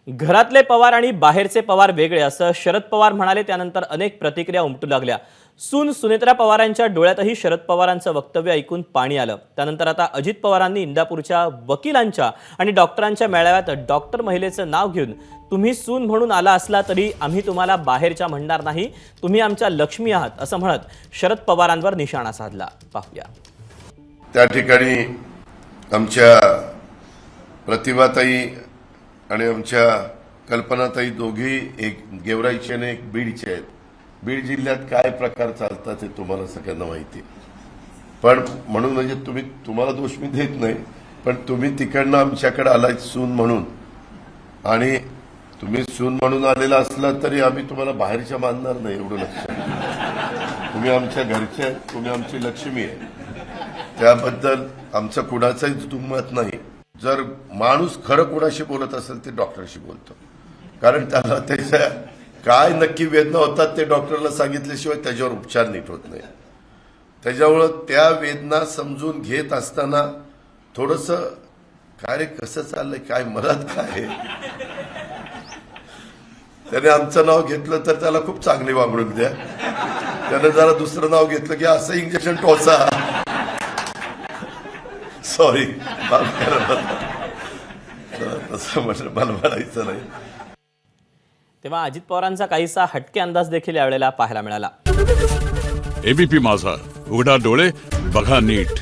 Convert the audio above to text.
घरातले पवार आणि बाहेरचे पवार वेगळे असं शरद पवार म्हणाले। त्यानंतर अनेक प्रतिक्रिया उमटू लागल्या। सून सुनेत्रा पवारांच्या डोळ्यातही शरद पवारांचं वक्तव्य ऐकून पाणी आलं। त्यानंतर आता अजित पवारांनी इंदापूरच्या वकिलांच्या आणि डॉक्टरांच्या मेळाव्यात डॉक्टर महिलेचं नाव घेऊन तुम्ही सून म्हणून आला असला तरी आम्ही तुम्हाला बाहेरच्या म्हणणार नाही, तुम्ही आमच्या लक्ष्मी आहात असं म्हणत शरद पवारांवर निशाणा साधला। पाहूया। त्या ठिकाणी आमच्या प्रतिभाताई आणि आमच्या कल्पनाताई दोघी एक गेवराईचे आणि एक बीडचे आहेत। बीड जिल्ह्यात काय प्रकार चालतात हे तुम्हाला सगळ्यांना माहिती आहे। पण म्हणून म्हणजे तुम्हाला दोष मी देत नाही, पण तुम्ही तिकडनं आमच्याकडे आलाय सून म्हणून, आणि तुम्ही सून म्हणून आलेला असला तरी आम्ही तुम्हाला बाहेरच्या मानणार नाही, एवढं लक्षात। तुम्ही आमच्या घरचे आहेत, तुम्ही आमची लक्ष्मी आहे, त्याबद्दल आमचं कुणाचाही दुमत नाही। जर माणूस खरं कुणाशी बोलत असेल ते डॉक्टरशी बोलतो, कारण त्याला त्याच्या काय नक्की वेदना होतात ते डॉक्टरला सांगितल्याशिवाय त्याच्यावर उपचार नीट होत नाही। त्याच्यामुळे त्या वेदना समजून घेत असताना थोडंसं काय रे कसं चाललंय, काय मनात काय, त्याने आमचं नाव घेतलं तर त्याला खूप चांगली वागणूक द्या, त्याने जरा दुसरं नाव घेतलं की असं इंजेक्शन टोचा, सॉरी तसं म्हटलं मला म्हणायचं नाही। तेव्हा अजित पवारांचा काहीसा हटके अंदाज देखील यावेळेला पाहायला मिळाला। एबीपी माझा, उघडा डोळे बघा नीट।